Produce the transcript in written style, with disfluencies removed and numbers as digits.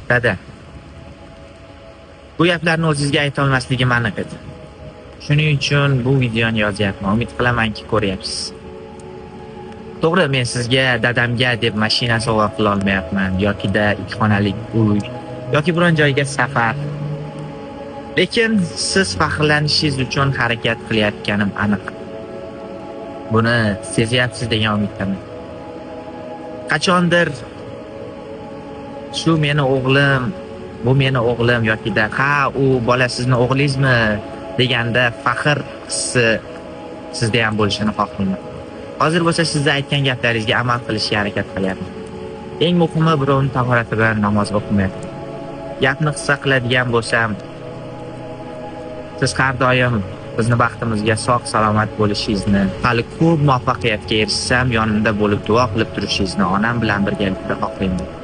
Dada, bu gaplarni o'zingizga ayta olmasligim aniq edi. Shuning uchun bu videoni yozyapman. Umid qilamanki ko'ryapsiz. To'g'ri, men sizga dadamga deb mashina sovg'a qila olmayapman yoki-da 2 xonali uy yoki biron joyga safar. Lekin siz faxrlanishingiz uchun harakat qilayotganim aniq. Buni sezyapsiz degan umiddaman. Qachondir shu meni o'g'lim, bu meni o'g'lim yoki-da ha u bola sizni o'g'lingizmi deganda faxr hissi sizda ham bo'lishini xohlayman. Hozir bo'lsa sizga aytgan gaplaringizga amal qilishga harakat qilyapman. Eng muhimi birovning tahorati bilan namoz o'qimayapti. Gapni qissa qiladigan bo'lsam, siz har doim bizni baxtimizga sog' salomat bo'lishingizni, hali ko'p muvaffaqiyatga erishsam yonimda bo'lib duo qilib turishingizni onam bilan birgalikda xohlayman.